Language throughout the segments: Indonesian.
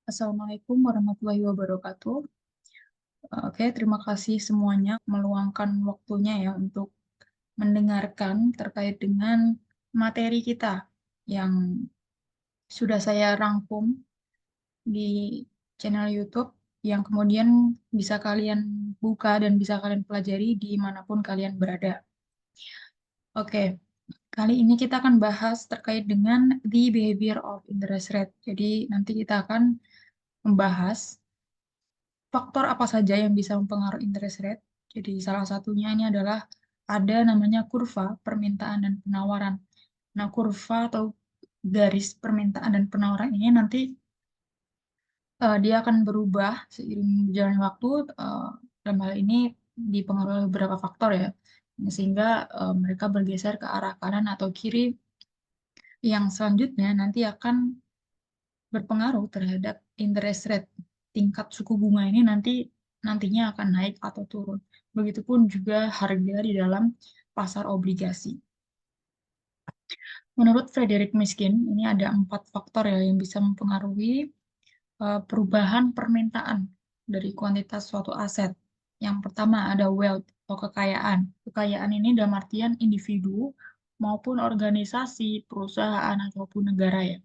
Assalamualaikum warahmatullahi wabarakatuh. Oke, terima kasih semuanya meluangkan waktunya ya untuk mendengarkan terkait dengan materi kita yang sudah saya rangkum di channel YouTube yang kemudian bisa kalian buka dan bisa kalian pelajari dimanapun kalian berada. Oke, kali ini kita akan bahas terkait dengan the behavior of interest rate. Jadi nanti kita akan membahas faktor apa saja yang bisa mempengaruhi interest rate. Jadi salah satunya ini adalah ada namanya kurva permintaan dan penawaran. Nah, kurva atau garis permintaan dan penawaran ini nanti dia akan berubah seiring berjalannya waktu. Dalam hal ini dipengaruhi oleh beberapa faktor ya, sehingga mereka bergeser ke arah kanan atau kiri yang selanjutnya nanti akan berpengaruh terhadap interest rate. Tingkat suku bunga ini nantinya akan naik atau turun. Begitupun juga harga di dalam pasar obligasi. Menurut Frederick Miskin, ini ada 4 faktor ya yang bisa mempengaruhi perubahan permintaan dari kuantitas suatu aset. Yang pertama ada wealth atau kekayaan. Kekayaan ini dalam artian individu maupun organisasi, perusahaan, ataupun negara ya.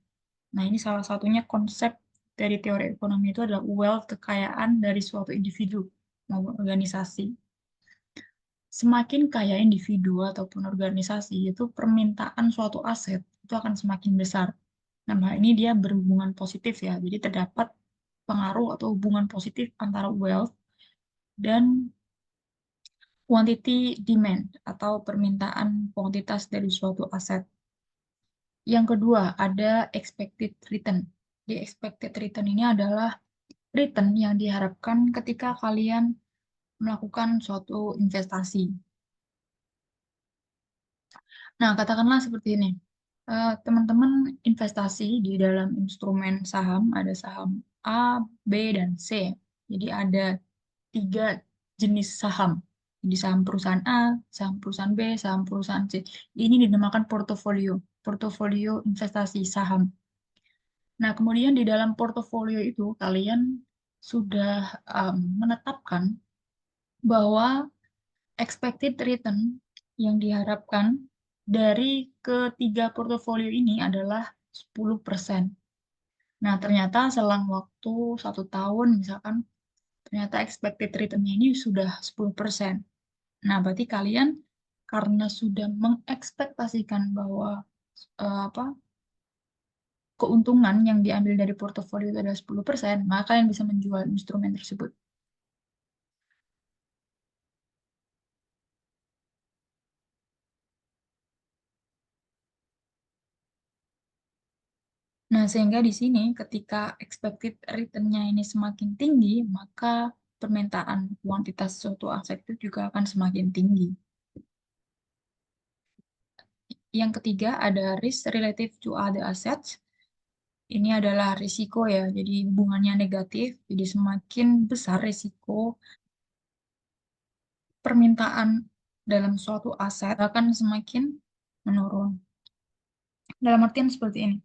Nah, ini salah satunya konsep dari teori ekonomi itu adalah wealth, kekayaan dari suatu individu maupun organisasi. Semakin kaya individu ataupun organisasi, itu permintaan suatu aset itu akan semakin besar. Nah, ini dia berhubungan positif ya. Jadi terdapat pengaruh atau hubungan positif antara wealth dan quantity demand atau permintaan kuantitas dari suatu aset. Yang kedua, ada expected return. Di expected return ini adalah return yang diharapkan ketika kalian melakukan suatu investasi. Nah, katakanlah seperti ini. Teman-teman investasi di dalam instrumen saham, ada saham A, B, dan C. Jadi ada 3 jenis saham. Jadi saham perusahaan A, saham perusahaan B, saham perusahaan C. Ini dinamakan portofolio, portofolio investasi saham. Nah, kemudian di dalam portofolio itu kalian sudah menetapkan bahwa expected return yang diharapkan dari ketiga portofolio ini adalah 10%. Nah, ternyata selang waktu 1 tahun misalkan, ternyata expected return-nya ini sudah 10%. Nah, berarti kalian karena sudah mengekspektasikan bahwa apa keuntungan yang diambil dari portofolio itu adalah 10%, maka kalian bisa menjual instrumen tersebut. Nah, sehingga di sini ketika expected return-nya ini semakin tinggi, maka permintaan kuantitas suatu aset itu juga akan semakin tinggi. Yang ketiga ada risk relative to other assets. Ini adalah risiko ya, jadi hubungannya negatif. Jadi semakin besar risiko permintaan dalam suatu aset akan semakin menurun. Dalam artian seperti ini,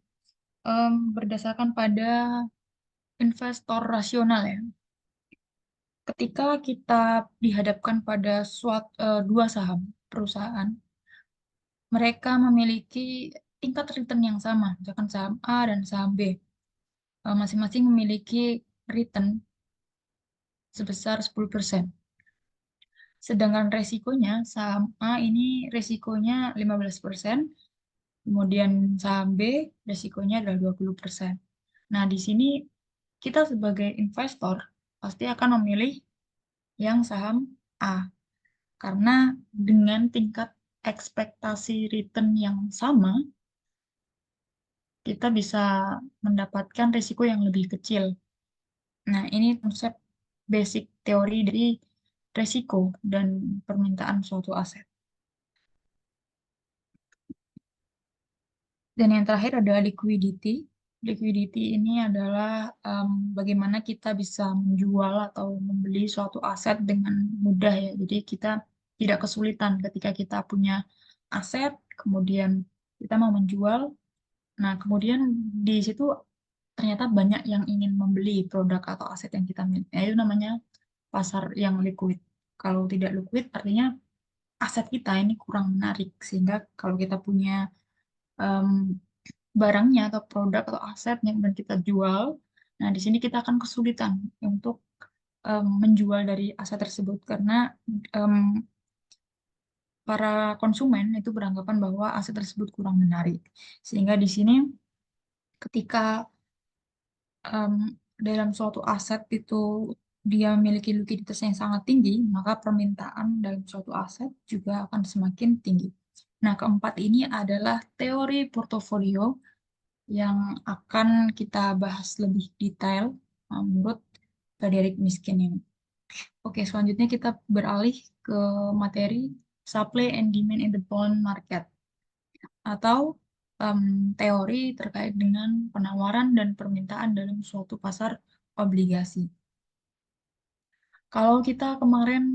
berdasarkan pada investor rasional ya. Ketika kita dihadapkan pada dua saham perusahaan, mereka memiliki tingkat return yang sama, misalkan saham A dan saham B. Masing-masing memiliki return sebesar 10%. Sedangkan resikonya, saham A ini resikonya 15%, kemudian saham B resikonya adalah 20%. Nah, di sini kita sebagai investor pasti akan memilih yang saham A. Karena dengan tingkat ekspektasi return yang sama, kita bisa mendapatkan risiko yang lebih kecil. Nah, ini konsep basic teori dari risiko dan permintaan suatu aset. Dan yang terakhir adalah liquidity. Liquidity ini adalah bagaimana kita bisa menjual atau membeli suatu aset dengan mudah ya. Jadi kita tidak kesulitan ketika kita punya aset, kemudian kita mau menjual. Nah, kemudian di situ ternyata banyak yang ingin membeli produk atau aset yang kita miliki. Nah, itu namanya pasar yang liquid. Kalau tidak liquid, artinya aset kita ini kurang menarik. Sehingga kalau kita punya em, barangnya atau produk atau aset yang akan kita jual, nah di sini kita akan kesulitan untuk menjual dari aset tersebut karena em, para konsumen itu beranggapan bahwa aset tersebut kurang menarik. Sehingga di sini ketika em, dalam suatu aset itu dia memiliki likuiditas yang sangat tinggi, maka permintaan dalam suatu aset juga akan semakin tinggi. Nah, keempat ini adalah teori portofolio yang akan kita bahas lebih detail menurut Frederick Miskin ini. Oke, selanjutnya kita beralih ke materi supply and demand in the bond market atau em, teori terkait dengan penawaran dan permintaan dalam suatu pasar obligasi. Kalau kita kemarin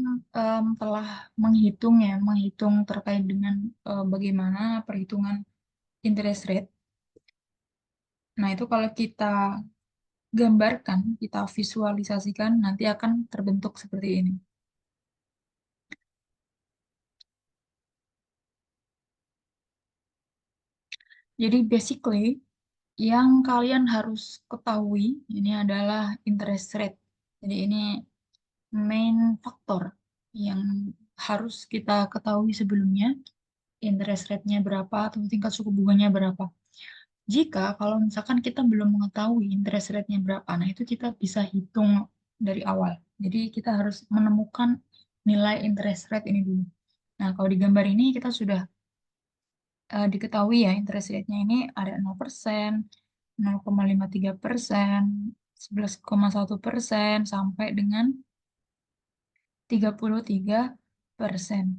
telah menghitung ya, menghitung terkait dengan bagaimana perhitungan interest rate. Nah, itu kalau kita gambarkan, kita visualisasikan, nanti akan terbentuk seperti ini. Jadi basically, yang kalian harus ketahui ini adalah interest rate. Jadi ini main faktor yang harus kita ketahui sebelumnya, interest rate-nya berapa atau tingkat suku bunganya berapa. Jika kalau misalkan kita belum mengetahui interest rate-nya berapa, nah itu kita bisa hitung dari awal. Jadi kita harus menemukan nilai interest rate ini dulu. Nah, kalau di gambar ini kita sudah diketahui ya interest rate-nya ini ada 0%, 0,53%, 11,1% sampai dengan 33%.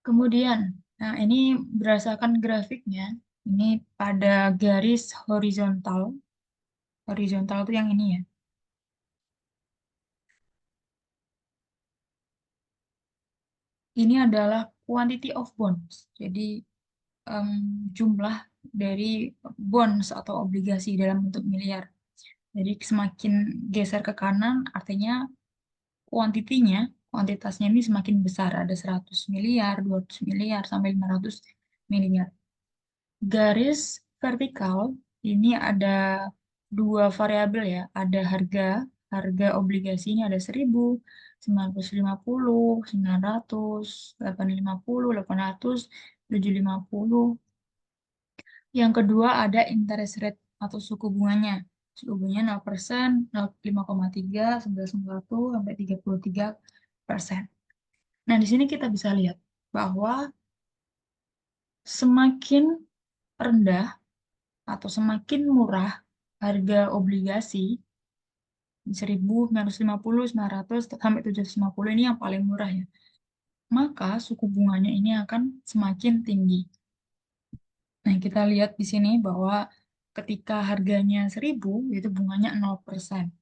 Kemudian, nah ini berdasarkan grafiknya, ini pada garis horizontal. Horizontal itu yang ini ya. Ini adalah quantity of bonds. Jadi em, jumlah dari bonds atau obligasi dalam bentuk miliar. Jadi semakin geser ke kanan, artinya kuantitinya, kuantitasnya ini semakin besar. Ada 100 miliar, 200 miliar, sampai 500 miliar. Garis vertikal ini ada dua variabel ya. Ada harga, harga obligasi ini ada 1000, 950, 900, 850, 800, 750. Yang kedua ada interest rate atau suku bunganya. Suku bunganya 0%, 5,3, 11,1 sampai 33%. Nah, di sini kita bisa lihat bahwa semakin rendah atau semakin murah harga obligasi 1000, 950, 900 sampai 750 ini yang paling murah ya. Maka suku bunganya ini akan semakin tinggi. Nah, kita lihat di sini bahwa ketika harganya 1000 itu bunganya 0%.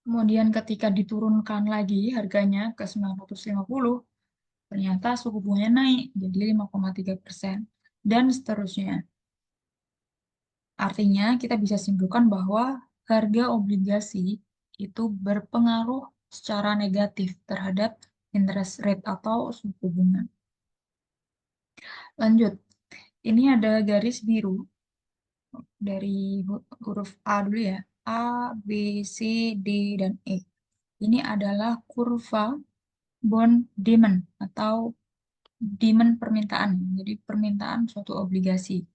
Kemudian ketika diturunkan lagi harganya ke 950, ternyata suku bunganya naik jadi 5,3% dan seterusnya. Artinya kita bisa simpulkan bahwa harga obligasi itu berpengaruh secara negatif terhadap interest rate atau suku bunga. Lanjut, ini ada garis biru dari huruf A dulu ya. A, B, C, D, dan E. Ini adalah kurva bond demand atau demand permintaan. Jadi permintaan suatu obligasi.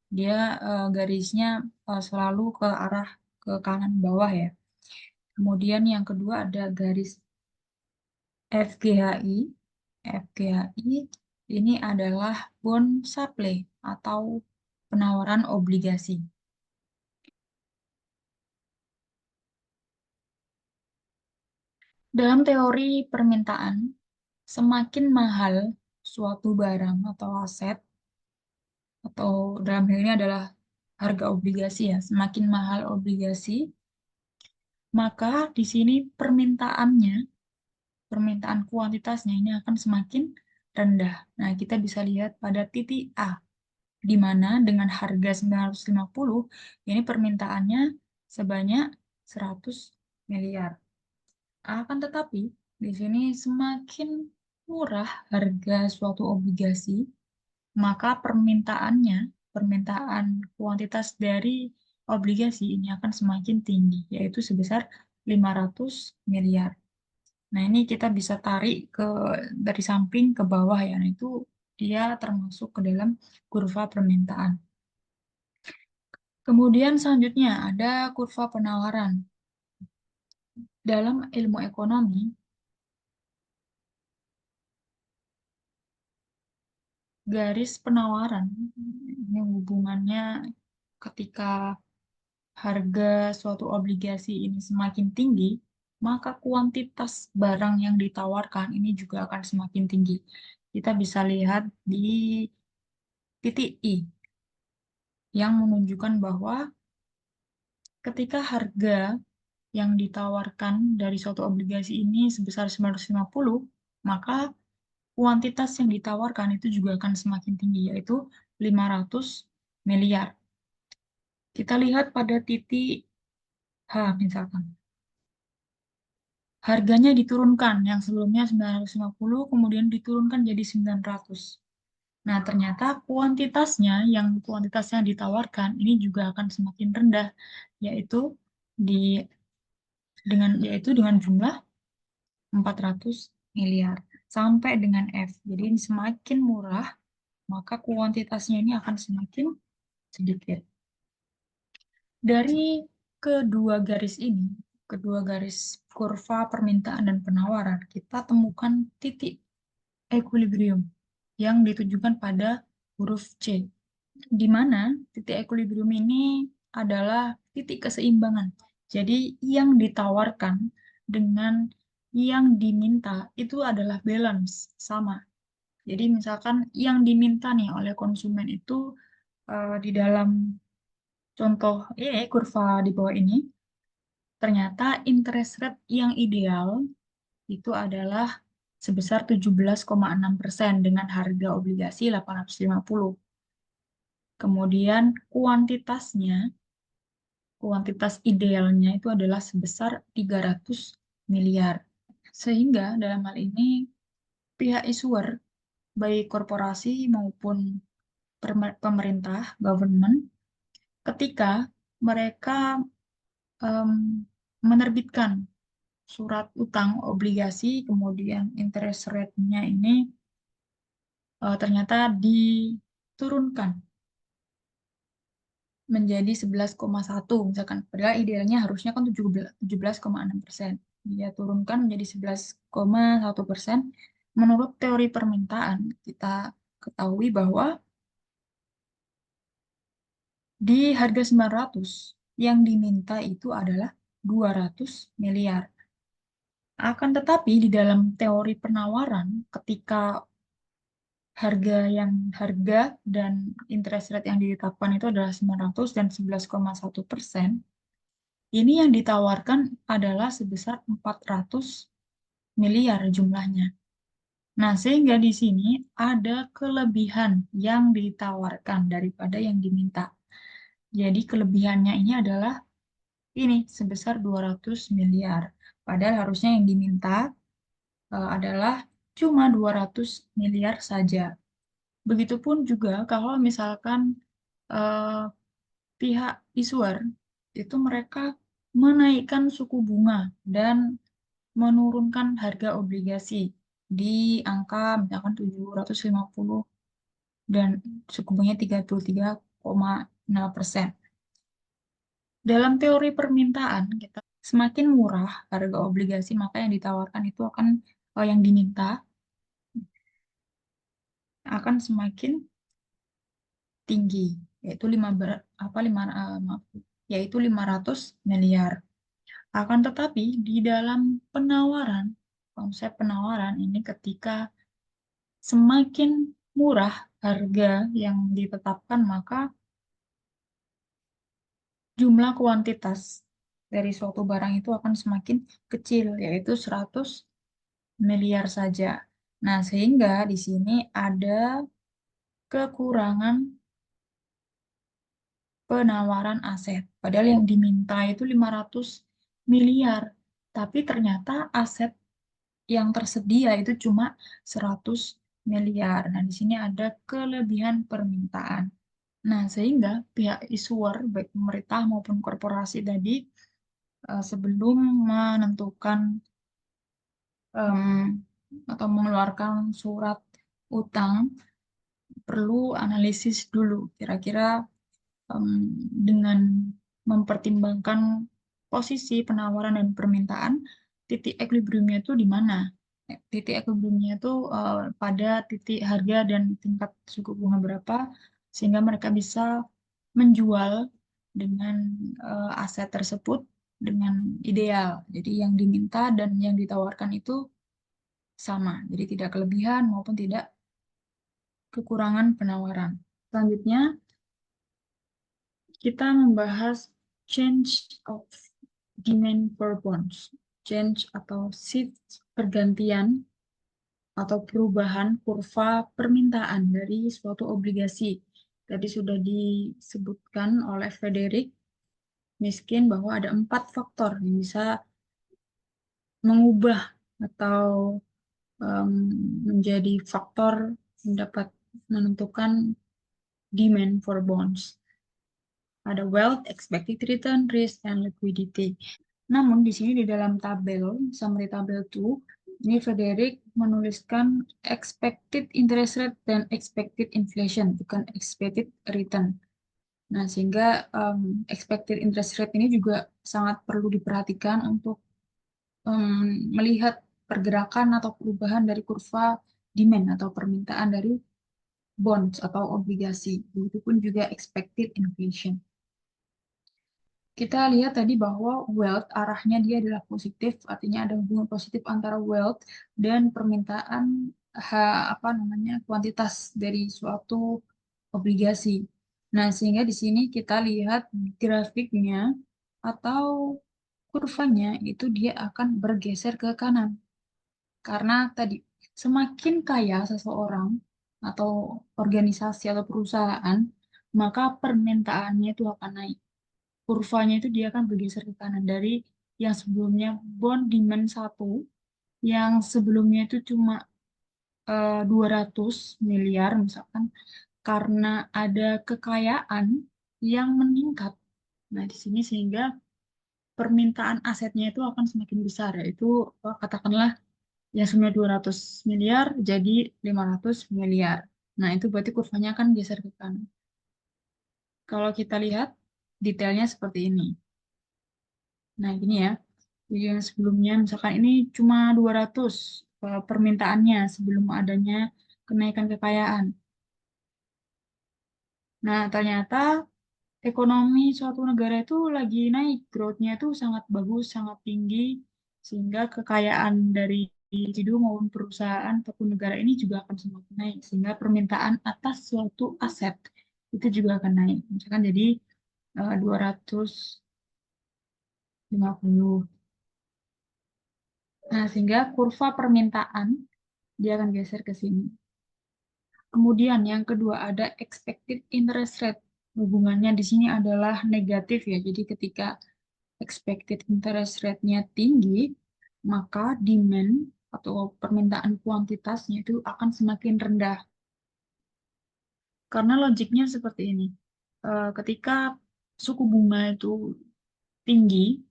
Dia garisnya selalu ke arah ke kanan bawah ya. Kemudian yang kedua ada garis FGHI. FGHI ini adalah bond supply atau penawaran obligasi. Dalam teori permintaan, semakin mahal suatu barang atau aset, atau dalam hal ini adalah harga obligasi ya, semakin mahal obligasi, maka di sini permintaannya, permintaan kuantitasnya ini akan semakin rendah. Nah, kita bisa lihat pada titik A, di mana dengan harga 950, ini permintaannya sebanyak 100 miliar. Akan tetapi, di sini semakin murah harga suatu obligasi, maka permintaan kuantitas dari obligasi ini akan semakin tinggi, yaitu sebesar 500 miliar. Nah, ini kita bisa tarik dari samping ke bawah ya. Nah, itu dia termasuk ke dalam kurva permintaan. Kemudian selanjutnya ada kurva penawaran. Dalam ilmu ekonomi, garis penawaran ini hubungannya ketika harga suatu obligasi ini semakin tinggi, maka kuantitas barang yang ditawarkan ini juga akan semakin tinggi. Kita bisa lihat di titik I yang menunjukkan bahwa ketika harga yang ditawarkan dari suatu obligasi ini sebesar 950, maka kuantitas yang ditawarkan itu juga akan semakin tinggi, yaitu 500 miliar. Kita lihat pada titik H misalkan. Harganya diturunkan, yang sebelumnya 950, kemudian diturunkan jadi 900. Nah, ternyata kuantitas yang ditawarkan ini juga akan semakin rendah, yaitu di dengan jumlah 400 miliar sampai dengan F. Jadi ini semakin murah, maka kuantitasnya ini akan semakin sedikit. Dari kedua garis kurva permintaan dan penawaran, kita temukan titik equilibrium yang ditujukan pada huruf C, di mana titik equilibrium ini adalah titik keseimbangan. Jadi yang ditawarkan dengan yang diminta itu adalah balance, sama. Jadi misalkan yang diminta nih oleh konsumen itu di dalam contoh ini kurva di bawah ini, ternyata interest rate yang ideal itu adalah sebesar 17,6% dengan harga obligasi 850. Kemudian kuantitas idealnya itu adalah sebesar 300 miliar. Sehingga dalam hal ini pihak issuer, baik korporasi maupun pemerintah, government, ketika mereka em, menerbitkan surat utang obligasi, kemudian interest rate-nya ini ternyata diturunkan menjadi 11,1 misalkan. Padahal idealnya harusnya kan 17,6%. Dia turunkan menjadi 11,1%. Menurut teori permintaan, kita ketahui bahwa di harga 900 yang diminta itu adalah 200 miliar. Akan tetapi di dalam teori penawaran, ketika harga dan interest rate yang ditetapkan itu adalah 900 dan 11,1%, ini yang ditawarkan adalah sebesar 400 miliar jumlahnya. Nah, sehingga di sini ada kelebihan yang ditawarkan daripada yang diminta. Jadi kelebihannya ini adalah ini sebesar 200 miliar. Padahal harusnya yang diminta adalah cuma 200 miliar saja. Begitupun juga kalau misalkan eh, pihak issuer itu mereka menaikkan suku bunga dan menurunkan harga obligasi di angka misalkan 750 dan suku bunganya 33,0%. Dalam teori permintaan, semakin murah harga obligasi, maka yang ditawarkan itu yang diminta akan semakin tinggi, yaitu 500 miliar. Akan tetapi di dalam konsep penawaran ini ketika semakin murah harga yang ditetapkan, maka jumlah kuantitas dari suatu barang itu akan semakin kecil, yaitu 100 miliar saja. Nah, sehingga di sini ada kekurangan penawaran aset. Padahal yang diminta itu 500 miliar. Tapi ternyata aset yang tersedia itu cuma 100 miliar. Nah, di sini ada kelebihan permintaan. Nah, sehingga pihak issuer, baik pemerintah maupun korporasi tadi, sebelum menentukan atau mengeluarkan surat utang, perlu analisis dulu. Kira-kira dengan mempertimbangkan posisi penawaran dan permintaan, titik equilibriumnya itu di mana? Titik equilibriumnya itu pada titik harga dan tingkat suku bunga berapa, sehingga mereka bisa menjual dengan aset tersebut dengan ideal. Jadi yang diminta dan yang ditawarkan itu sama. Jadi tidak kelebihan maupun tidak kekurangan penawaran. Selanjutnya, kita membahas change of demand for bonds. Change atau shift, pergantian atau perubahan kurva permintaan dari suatu obligasi. Tadi sudah disebutkan oleh Frederick Miskin bahwa ada 4 faktor yang bisa mengubah atau menjadi faktor yang dapat menentukan demand for bonds. Ada wealth, expected return, risk, and liquidity. Namun di sini di dalam tabel, summary tabel 2, ini Frederick menuliskan expected interest rate dan expected inflation, bukan expected return. Nah, sehingga expected interest rate ini juga sangat perlu diperhatikan untuk melihat pergerakan atau perubahan dari kurva demand atau permintaan dari bonds atau obligasi. Begitupun juga expected inflation. Kita lihat tadi bahwa wealth arahnya dia adalah positif, artinya ada hubungan positif antara wealth dan permintaan kuantitas dari suatu obligasi. Nah, sehingga di sini kita lihat grafiknya atau kurvanya itu dia akan bergeser ke kanan. Karena tadi semakin kaya seseorang atau organisasi atau perusahaan, maka permintaannya itu akan naik. Kurvanya itu dia akan bergeser ke kanan dari yang sebelumnya bond demand 1, yang sebelumnya itu cuma 200 miliar misalkan, karena ada kekayaan yang meningkat. Nah, di sini sehingga permintaan asetnya itu akan semakin besar, yaitu katakanlah yang sebelumnya 200 miliar jadi 500 miliar. Nah, itu berarti kurvanya akan geser ke kanan. Kalau kita lihat detailnya seperti ini. Nah, gini ya. Jadi yang sebelumnya misalkan ini cuma 200 permintaannya sebelum adanya kenaikan kekayaan. Nah, ternyata ekonomi suatu negara itu lagi naik, growth-nya itu sangat bagus, sangat tinggi, sehingga kekayaan dari individu maupun perusahaan ataupun negara ini juga akan semakin naik, sehingga permintaan atas suatu aset itu juga akan naik. Misalkan jadi 250. Nah, sehingga kurva permintaan dia akan geser ke sini. Kemudian yang kedua ada expected interest rate. Hubungannya di sini adalah negatif ya. Jadi ketika expected interest rate-nya tinggi, maka demand atau permintaan kuantitasnya itu akan semakin rendah. Karena logiknya seperti ini. Ketika suku bunga itu tinggi,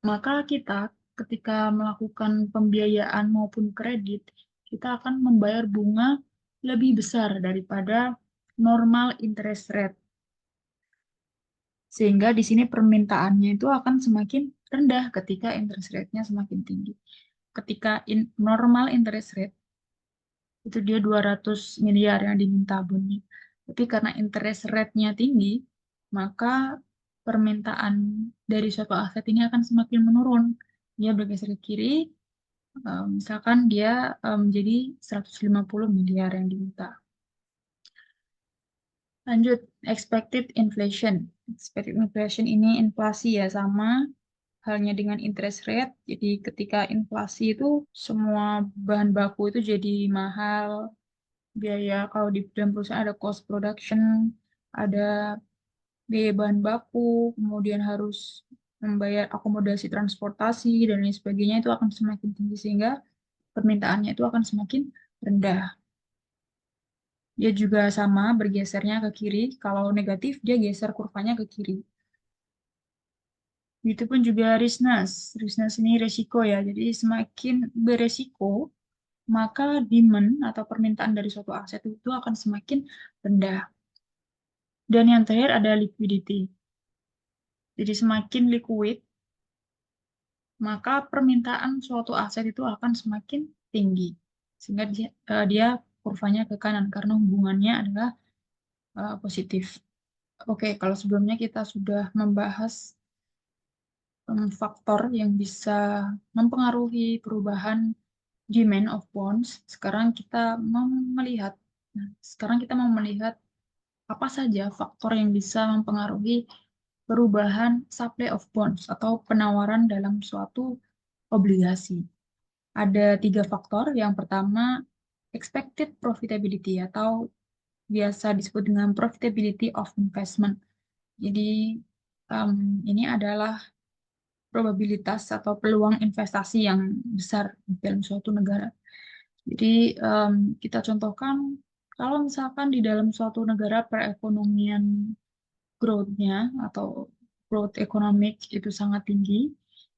maka kita ketika melakukan pembiayaan maupun kredit, kita akan membayar bunga lebih besar daripada normal interest rate. Sehingga di sini permintaannya itu akan semakin rendah ketika interest rate-nya semakin tinggi. Ketika normal interest rate, itu dia 200 miliar yang diminta bunyi. Tapi karena interest rate-nya tinggi, maka permintaan dari suatu aset ini akan semakin menurun. Dia bergeser ke kiri, misalkan dia menjadi 150 miliar yang diminta. Lanjut, expected inflation. Expected inflation ini inflasi ya, sama halnya dengan interest rate. Jadi ketika inflasi itu semua bahan baku itu jadi mahal. Biaya kalau di dalam perusahaan ada cost production, ada biaya bahan baku, kemudian harus membayar akomodasi transportasi dan lain sebagainya itu akan semakin tinggi sehingga permintaannya itu akan semakin rendah. Dia juga sama bergesernya ke kiri. Kalau negatif dia geser kurvanya ke kiri. Itu pun juga risnas. Risnas ini resiko ya. Jadi semakin beresiko, maka demand atau permintaan dari suatu aset itu akan semakin rendah. Dan yang terakhir ada liquidity. Jadi semakin liquid, maka permintaan suatu aset itu akan semakin tinggi. Sehingga dia kurvanya ke kanan karena hubungannya adalah positif. Oke, kalau sebelumnya kita sudah membahas faktor yang bisa mempengaruhi perubahan demand of bonds, sekarang kita mau melihat apa saja faktor yang bisa mempengaruhi perubahan supply of bonds atau penawaran dalam suatu obligasi. Ada 3 faktor. Yang pertama, expected profitability atau biasa disebut dengan profitability of investment. Jadi, ini adalah probabilitas atau peluang investasi yang besar dalam suatu negara. Jadi, kita contohkan, kalau misalkan di dalam suatu negara perekonomian growth-nya atau growth ekonomik itu sangat tinggi,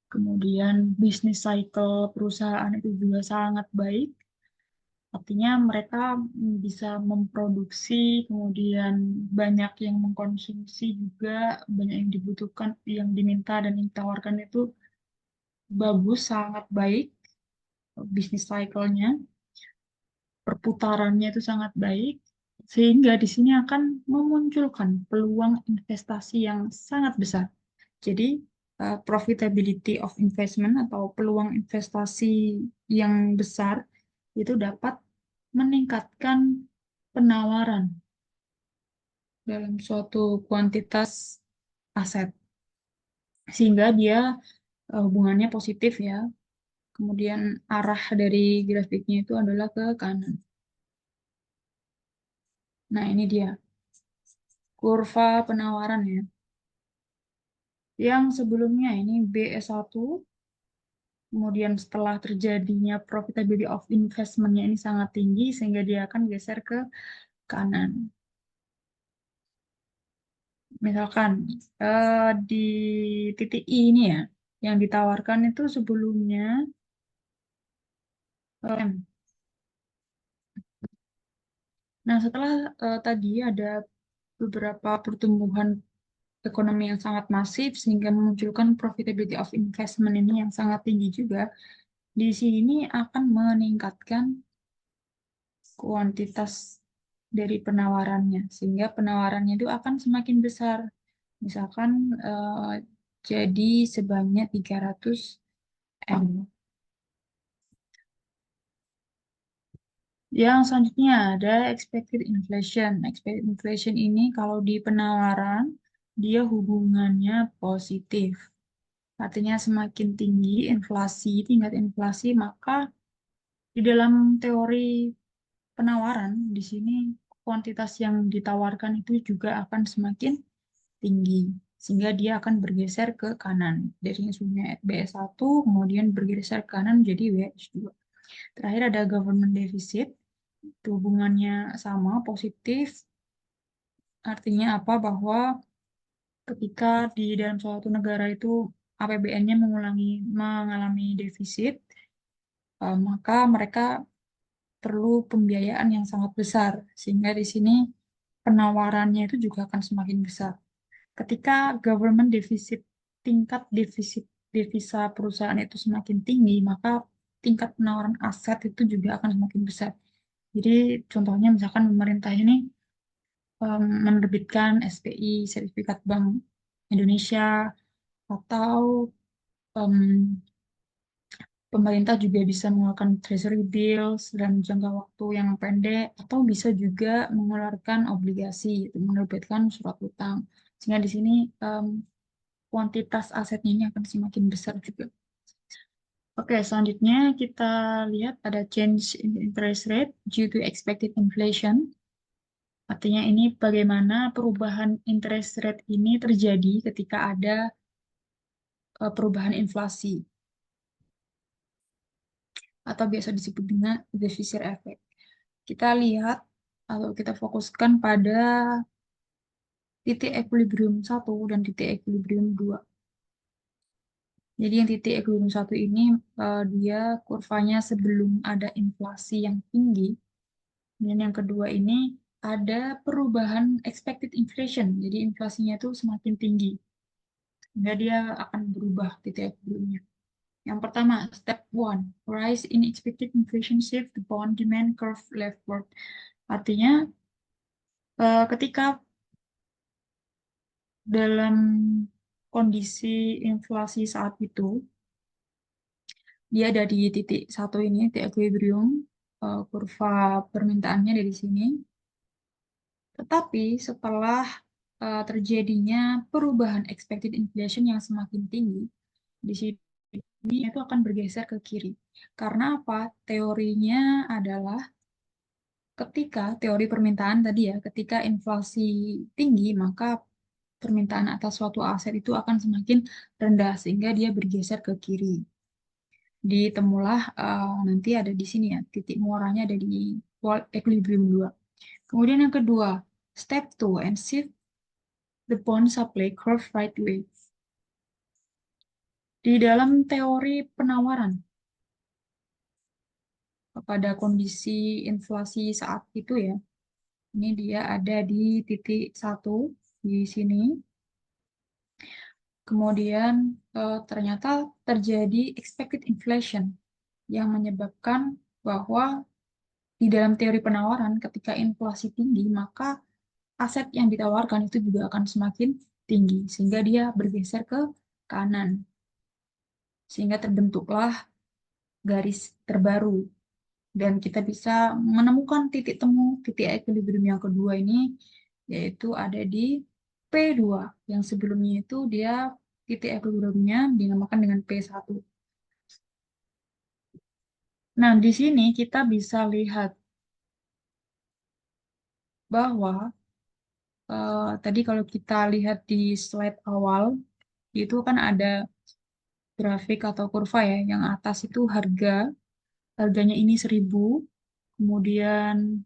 kemudian bisnis cycle perusahaan itu juga sangat baik, artinya mereka bisa memproduksi, kemudian banyak yang mengkonsumsi juga, banyak yang dibutuhkan, yang diminta dan yang ditawarkan itu bagus, sangat baik, bisnis cycle-nya, perputarannya itu sangat baik, sehingga di sini akan memunculkan peluang investasi yang sangat besar. Jadi, profitability of investment atau peluang investasi yang besar itu dapat meningkatkan penawaran dalam suatu kuantitas aset, sehingga dia hubungannya positif ya. Kemudian arah dari grafiknya itu adalah ke kanan. Nah, ini dia kurva penawaran ya. Yang sebelumnya ini BS1, kemudian setelah terjadinya profitability of investment-nya ini sangat tinggi sehingga dia akan geser ke kanan. Misalkan di titik I ini ya, yang ditawarkan itu sebelumnya M. Nah, setelah tadi ada beberapa pertumbuhan ekonomi yang sangat masif sehingga memunculkan profitability of investment ini yang sangat tinggi juga, di sini akan meningkatkan kuantitas dari penawarannya sehingga penawarannya itu akan semakin besar. Misalkan jadi sebanyak 300 M. Yang selanjutnya ada expected inflation. Expected inflation ini kalau di penawaran dia hubungannya positif. Artinya semakin tinggi tingkat inflasi, maka di dalam teori penawaran di sini kuantitas yang ditawarkan itu juga akan semakin tinggi. Sehingga dia akan bergeser ke kanan. Dari yang sebelumnya BS1, kemudian bergeser ke kanan menjadi WH2. Terakhir ada government deficit. Itu hubungannya sama, positif. Artinya apa? Bahwa ketika di dalam suatu negara itu APBN-nya mengalami defisit, maka mereka perlu pembiayaan yang sangat besar. Sehingga di sini penawarannya itu juga akan semakin besar. Ketika government defisit, tingkat defisit devisa perusahaan itu semakin tinggi, maka tingkat penawaran aset itu juga akan semakin besar. Jadi contohnya misalkan pemerintah ini menerbitkan SPI, Sertifikat Bank Indonesia, atau em, pemerintah juga bisa mengeluarkan treasury bills dalam jangka waktu yang pendek, atau bisa juga mengeluarkan obligasi, menerbitkan surat utang. Sehingga di sini kuantitas asetnya ini akan semakin besar juga. Oke, selanjutnya kita lihat ada change in interest rate due to expected inflation. Artinya ini bagaimana perubahan interest rate ini terjadi ketika ada perubahan inflasi atau biasa disebut dengan defisit effect. Kita lihat atau kita fokuskan pada titik equilibrium 1 dan titik equilibrium 2. Jadi yang titik equilibrium 1 ini dia kurvanya sebelum ada inflasi yang tinggi. Dan yang kedua ini ada perubahan expected inflation. Jadi inflasinya itu semakin tinggi. Sehingga dia akan berubah titik equilibriumnya. Yang pertama, step 1, rise in expected inflation shift the bond demand curve leftward. Artinya ketika dalam kondisi inflasi saat itu, dia ada di titik 1 ini, titik equilibrium, kurva permintaannya ada di sini. Tetapi setelah terjadinya perubahan expected inflation yang semakin tinggi, di sini itu akan bergeser ke kiri. Karena apa? Teorinya adalah ketika teori permintaan tadi ya, ketika inflasi tinggi, maka permintaan atas suatu aset itu akan semakin rendah sehingga dia bergeser ke kiri. Ditemulah nanti ada di sini ya, titik muaranya ada di equilibrium 2. Kemudian yang kedua, step 2 and shift the bond supply curve right way. Di dalam teori penawaran pada kondisi inflasi saat itu ya, ini dia ada di titik 1 di sini. Kemudian ternyata terjadi expected inflation yang menyebabkan bahwa di dalam teori penawaran ketika inflasi tinggi maka aset yang ditawarkan itu juga akan semakin tinggi sehingga dia bergeser ke kanan sehingga terbentuklah garis terbaru dan kita bisa menemukan titik temu titik equilibrium yang kedua ini yaitu ada di P2 yang sebelumnya itu dia titik equilibriumnya dinamakan dengan P1. Nah, di sini kita bisa lihat bahwa tadi kalau kita lihat di slide awal, itu kan ada grafik atau kurva ya, yang atas itu harganya ini 1.000, kemudian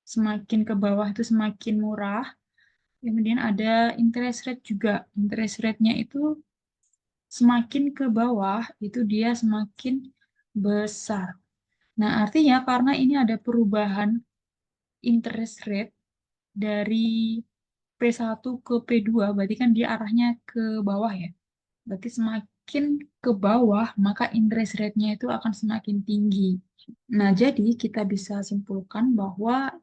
semakin ke bawah itu semakin murah, kemudian ada interest rate juga. Interest rate-nya itu semakin ke bawah, itu dia semakin besar. Nah, artinya karena ini ada perubahan interest rate dari P1 ke P2, berarti kan dia arahnya ke bawah ya. Berarti semakin ke bawah, maka interest rate-nya itu akan semakin tinggi. Nah, jadi kita bisa simpulkan bahwa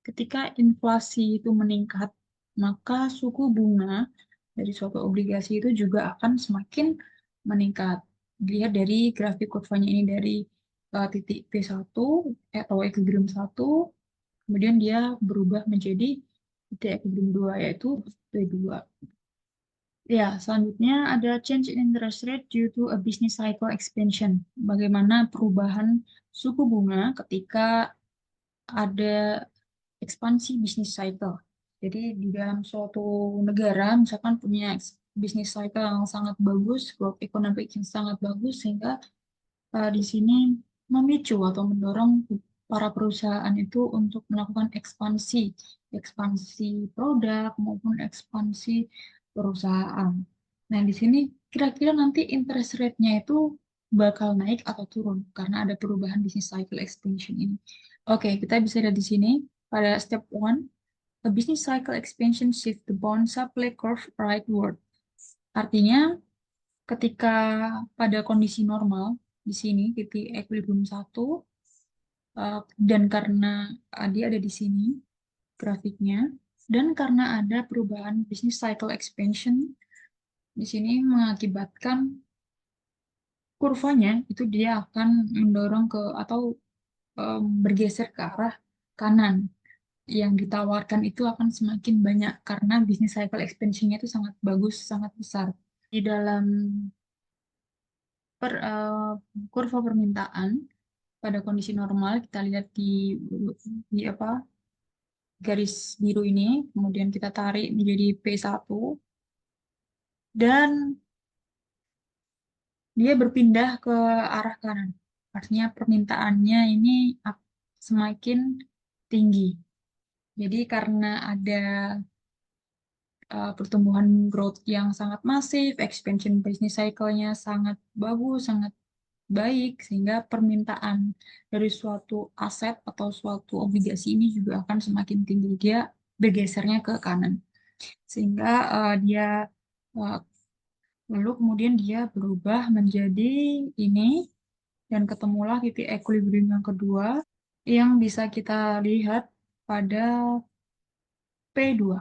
ketika inflasi itu meningkat, maka suku bunga dari suatu obligasi itu juga akan semakin meningkat. Dilihat dari grafik kurvanya ini dari titik P1 atau equilibrium 1, kemudian dia berubah menjadi titik equilibrium 2, yaitu P2. Ya, selanjutnya ada change in interest rate due to a business cycle expansion. Bagaimana perubahan suku bunga ketika ada ekspansi bisnis cycle. Jadi di dalam suatu negara misalkan punya bisnis cycle yang sangat bagus, growth economic yang sangat bagus sehingga di sini memicu atau mendorong para perusahaan itu untuk melakukan ekspansi produk maupun ekspansi perusahaan. Nah, di sini kira-kira nanti interest rate-nya itu bakal naik atau turun karena ada perubahan business cycle expansion ini. Oke, kita bisa lihat di sini pada step 1, a business cycle expansion shift the bond supply curve rightward. Artinya, ketika pada kondisi normal, di sini titik equilibrium 1, dan karena dia ada di sini grafiknya, dan karena ada perubahan business cycle expansion, di sini mengakibatkan kurvanya itu dia akan mendorong ke atau bergeser ke arah kanan. Yang ditawarkan itu akan semakin banyak karena business cycle expansion-nya itu sangat bagus, sangat besar. di dalam kurva permintaan pada kondisi normal kita lihat di apa garis biru ini, kemudian kita tarik menjadi P1 dan dia berpindah ke arah kanan. Artinya permintaannya ini semakin tinggi. Jadi karena ada pertumbuhan growth yang sangat masif, expansion business cycle-nya sangat bagus, sangat baik, sehingga permintaan dari suatu aset atau suatu obligasi ini juga akan semakin tinggi. Dia bergesernya ke kanan. Sehingga dia uh, lalu kemudian dia berubah menjadi ini dan ketemulah titik equilibrium yang kedua yang bisa kita lihat pada P2.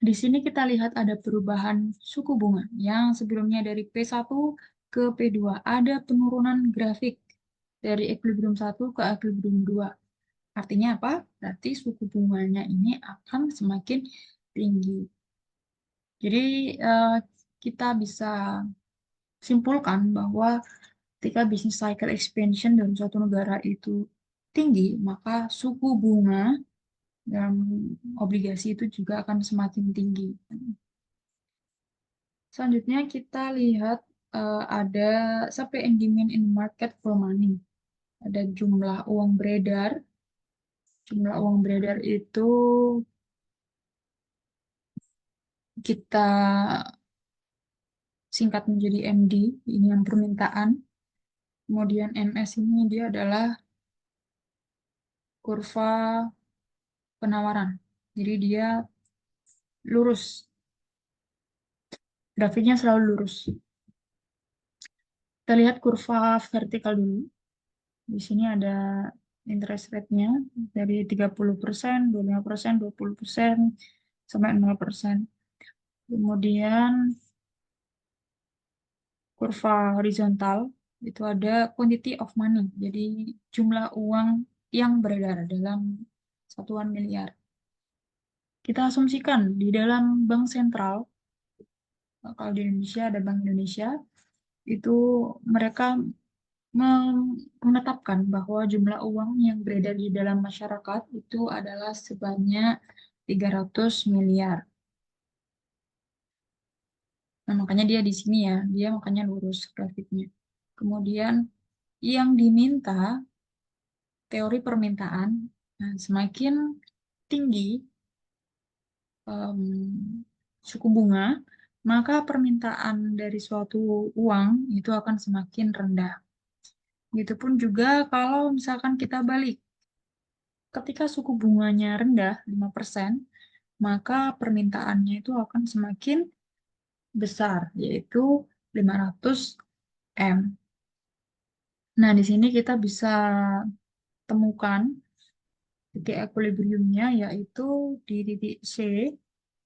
Di sini kita lihat ada perubahan suku bunga yang sebelumnya dari P1 ke P2. Ada penurunan grafik dari equilibrium 1 ke equilibrium 2. Artinya apa? Berarti suku bunganya ini akan semakin tinggi. Jadi kita bisa simpulkan bahwa ketika business cycle expansion dalam suatu negara itu tinggi, maka suku bunga dalam obligasi itu juga akan semakin tinggi. Selanjutnya kita lihat ada supply and demand in market for money. Ada jumlah uang beredar. Jumlah uang beredar itu kita singkat menjadi MD, ini yang permintaan. Kemudian MS ini dia adalah kurva penawaran. Jadi dia lurus. Grafiknya selalu lurus. Kita lihat kurva vertikal dulu. Di sini ada interest rate-nya dari 30%, 25%, 20%, sampai 0%. Kemudian kurva horizontal itu ada quantity of money, jadi jumlah uang yang beredar dalam satuan miliar. Kita asumsikan di dalam bank sentral, kalau di Indonesia ada Bank Indonesia, itu mereka menetapkan bahwa jumlah uang yang beredar di dalam masyarakat itu adalah sebanyak 300 miliar. Nah, makanya dia di sini ya, dia makanya lurus grafiknya. Kemudian yang diminta teori permintaan, nah, semakin tinggi suku bunga, maka permintaan dari suatu uang itu akan semakin rendah. Begitupun juga kalau misalkan kita balik, ketika suku bunganya rendah 5%, maka permintaannya itu akan semakin besar, yaitu 500 M. Nah, di sini kita bisa temukan titik equilibriumnya yaitu di titik C,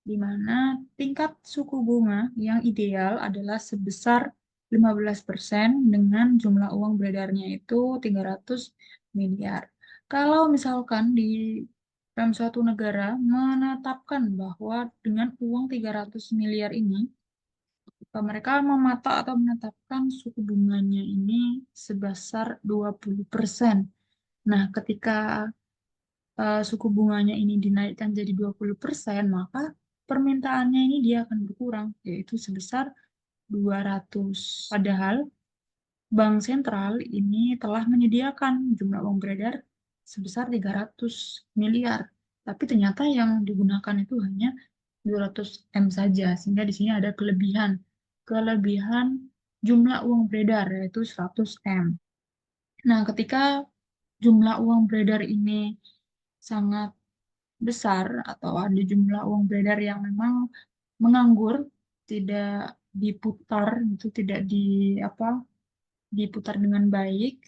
di mana tingkat suku bunga yang ideal adalah sebesar 15% dengan jumlah uang beredarnya itu 300 miliar. Kalau misalkan di dalam suatu negara menetapkan bahwa dengan uang 300 miliar ini, mereka mematok atau menetapkan suku bunganya ini sebesar 20%. Nah, ketika suku bunganya ini dinaikkan jadi 20%, maka permintaannya ini dia akan berkurang, yaitu sebesar 200. Padahal bank sentral ini telah menyediakan jumlah uang beredar sebesar 300 miliar. Tapi ternyata yang digunakan itu hanya 200 M saja, sehingga di sini ada kelebihan. Kelebihan jumlah uang beredar, yaitu 100 M. Nah, ketika jumlah uang beredar ini sangat besar atau ada jumlah uang beredar yang memang menganggur, tidak diputar, itu tidak apa diputar dengan baik.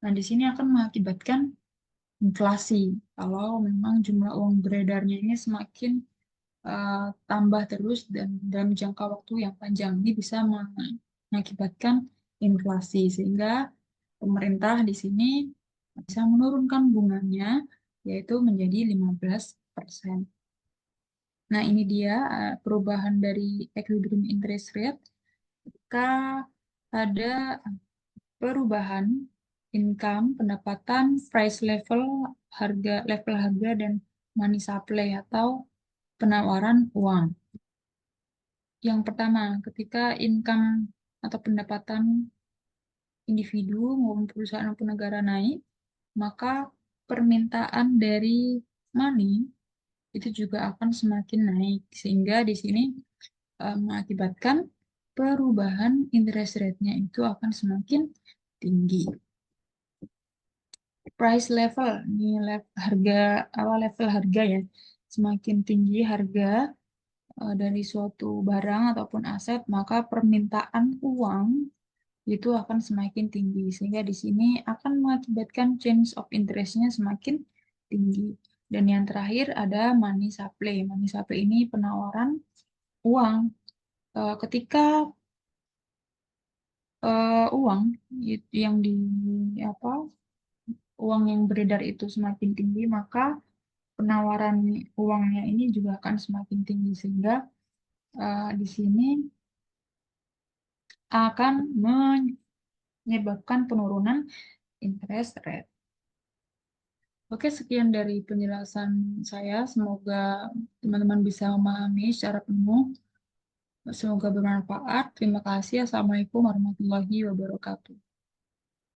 Nah, di sini akan mengakibatkan inflasi. Kalau memang jumlah uang beredarnya ini semakin tambah terus dan dalam jangka waktu yang panjang, ini bisa mengakibatkan inflasi, sehingga pemerintah di sini bisa menurunkan bunganya yaitu menjadi 15%. Nah, ini dia perubahan dari equilibrium interest rate ketika ada perubahan income, pendapatan, price level, level harga, dan money supply atau penawaran uang. Yang pertama, ketika income atau pendapatan individu maupun perusahaan maupun negara naik, maka permintaan dari money itu juga akan semakin naik. Sehingga di sini mengakibatkan perubahan interest rate-nya itu akan semakin tinggi. Price level, ini level harga ya. Semakin tinggi harga dari suatu barang ataupun aset, maka permintaan uang itu akan semakin tinggi. Sehingga di sini akan mengakibatkan change of interest-nya semakin tinggi. Dan yang terakhir ada money supply. Money supply ini penawaran uang. Ketika uang yang di apa uang yang beredar itu semakin tinggi, maka penawaran uangnya ini juga akan semakin tinggi sehingga di sini akan menyebabkan penurunan interest rate. Oke, sekian dari penjelasan saya. Semoga teman-teman bisa memahami secara penuh. Semoga bermanfaat. Terima kasih. Assalamualaikum warahmatullahi wabarakatuh.